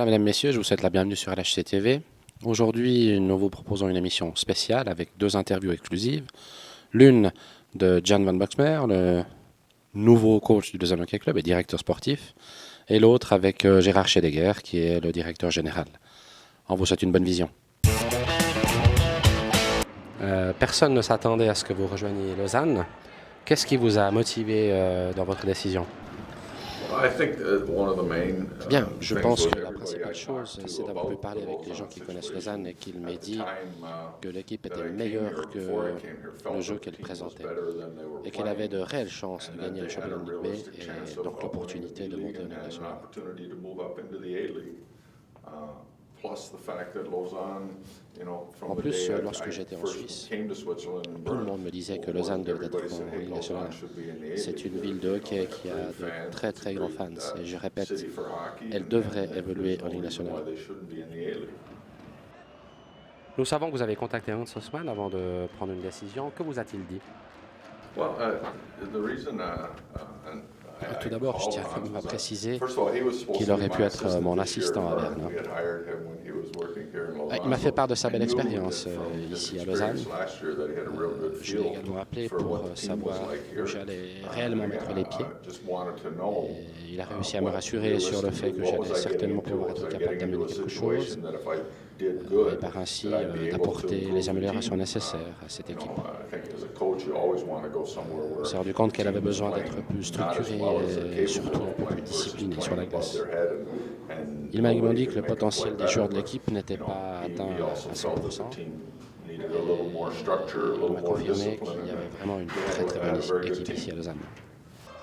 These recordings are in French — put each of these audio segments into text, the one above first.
Voilà, mesdames, messieurs, je vous souhaite la bienvenue sur LHC TV. Aujourd'hui, nous vous proposons une émission spéciale avec deux interviews exclusives. L'une de Jan Van Boxmeer, le nouveau coach du Lausanne Hockey Club et directeur sportif, et l'autre avec Gérard Schedeguer, qui est le directeur général. On vous souhaite une bonne vision. Personne ne s'attendait à ce que vous rejoigniez Lausanne. Qu'est-ce qui vous a motivé dans votre décision? Bien, je pense que la principale chose, c'est d'avoir pu parler avec les gens qui connaissent Lausanne et qu'il m'ait dit que l'équipe était meilleure que le jeu qu'elle présentait et qu'elle avait de réelles chances de gagner le championnat de Ligue B et donc l'opportunité de monter en Ligue nationale. En plus, lorsque j'étais en Suisse, tout le monde me disait que Lausanne devait être en Ligue nationale. C'est une ville de hockey qui a de très très grands fans. Et je répète, elle devrait évoluer en Ligue nationale. Nous savons que vous avez contacté Hans Haussmann avant de prendre une décision. Que vous a-t-il dit? Tout d'abord, je tiens quand même à préciser qu'il aurait pu être mon assistant à Berne. Il m'a fait part de sa belle expérience ici à Lausanne. Je l'ai également appelé pour savoir où j'allais réellement mettre les pieds. Et il a réussi à me rassurer sur le fait que j'allais certainement pouvoir être capable d'amener quelque chose et par ainsi d'apporter les améliorations nécessaires à cette équipe. On s'est rendu compte qu'elle avait besoin d'être plus structurée et surtout un peu plus disciplinée sur la glace. Il m'a également dit que le potentiel des joueurs de l'équipe n'était pas atteint à 100%. Il m'a confirmé qu'il y avait vraiment une très très bonne équipe ici à Lausanne.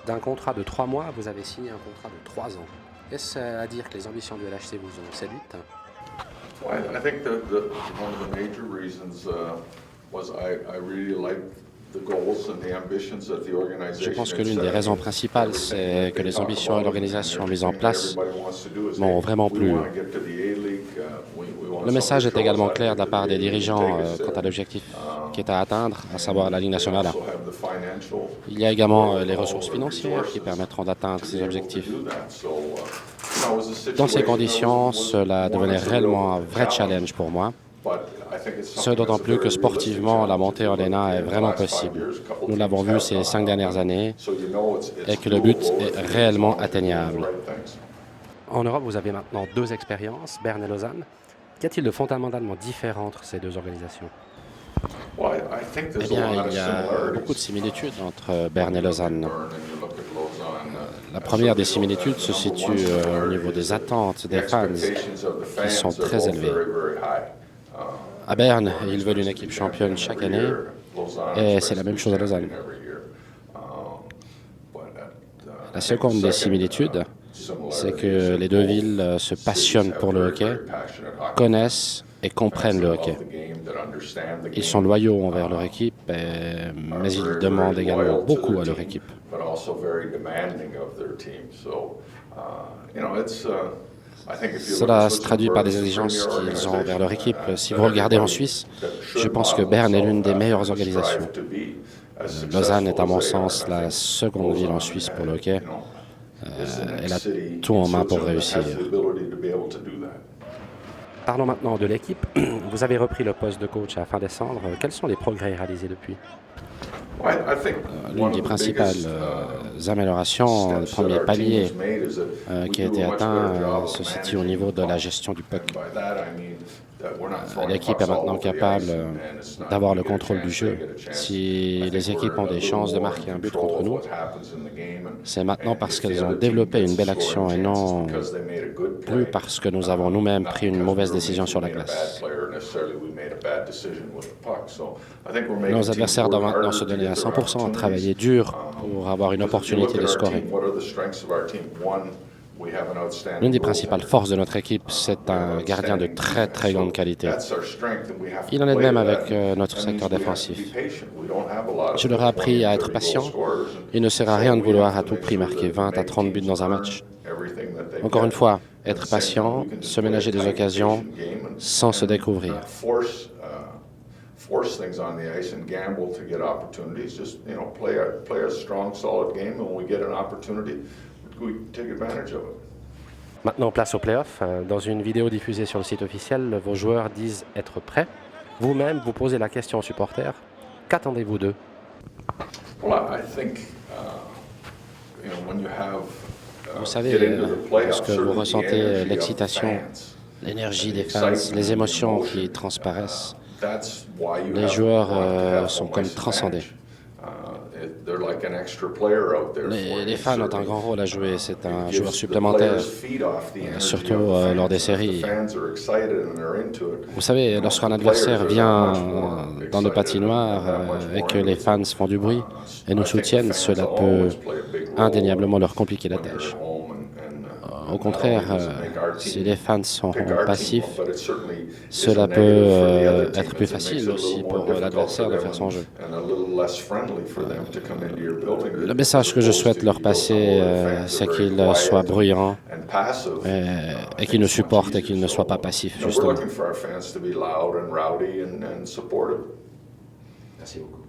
D'un contrat de 3 mois, vous avez signé un contrat de 3 ans. Est-ce à dire que les ambitions du LHC vous ont séduite? Je pense que l'une des raisons principales, c'est que les ambitions et l'organisation mises en place m'ont vraiment plu. Le message est également clair de la part des dirigeants quant à l'objectif qui est à atteindre, à savoir la Ligue nationale. Il y a également les ressources financières qui permettront d'atteindre ces objectifs. Dans ces conditions, cela devenait réellement un vrai challenge pour moi. Ce d'autant plus que sportivement, la montée en LNA est vraiment possible. Nous l'avons vu ces 5 dernières années et que le but est réellement atteignable. En Europe, vous avez maintenant 2 expériences, Berne et Lausanne. Qu'y a-t-il de fondamentalement différent entre ces 2 organisations? Eh bien, il y a beaucoup de similitudes entre Berne et Lausanne. La première des similitudes se situe au niveau des attentes des fans, qui sont très élevées. À Berne, ils veulent une équipe championne chaque année, et c'est la même chose à Lausanne. La seconde des similitudes, c'est que les deux villes se passionnent pour le hockey, connaissent et comprennent le hockey. Ils sont loyaux envers leur équipe, mais ils demandent également beaucoup à leur équipe. Cela se traduit par des exigences qu'ils ont envers leur équipe. Si vous regardez en Suisse, je pense que Berne est l'une des meilleures organisations. Lausanne est à mon sens la seconde ville en Suisse pour le hockey. Elle a tout en main pour réussir. Parlons maintenant de l'équipe. Vous avez repris le poste de coach à fin décembre. Quels sont les progrès réalisés depuis? L'une des principales améliorations, le premier palier qui a été atteint, se situe au niveau de la gestion du puck. L'équipe est maintenant capable d'avoir le contrôle du jeu. Si les équipes ont des chances de marquer un but contre nous, c'est maintenant parce qu'elles ont développé une belle action et non plus parce que nous avons nous-mêmes pris une mauvaise décision sur la glace. Nos adversaires doivent maintenant se donner à 100%, travailler dur pour avoir une opportunité de scorer. L'une des principales forces de notre équipe, c'est un gardien de très très grande qualité. Il en est de même avec notre secteur défensif. Je leur ai appris à être patient. Il ne sert à rien de vouloir à tout prix marquer 20 à 30 buts dans un match. Encore une fois, être patient, se ménager des occasions sans se découvrir. Force things on the ice and gamble to get opportunities. Just, play a strong, solid game, and when we get an opportunity, we take advantage of it. Maintenant, place aux playoffs. Dans une vidéo diffusée sur le site officiel, vos joueurs disent être prêts. Vous-même, vous posez la question aux supporters. Qu'attendez-vous d'eux? Vous savez, lorsque vous ressentez l'excitation, l'énergie des fans, les émotions qui transparaissent, les joueurs sont comme transcendés. Les fans ont un grand rôle à jouer, c'est un joueur supplémentaire, surtout lors des séries. Vous savez, lorsqu'un adversaire vient dans le patinoire et que les fans font du bruit et nous soutiennent, cela peut indéniablement leur compliquer la tâche. Au contraire, si les fans sont passifs, cela peut être plus facile aussi pour l'adversaire de faire son jeu. Le message que je souhaite leur passer, c'est qu'ils soient bruyants et qu'ils nous supportent et qu'ils ne soient pas passifs, justement. Merci beaucoup.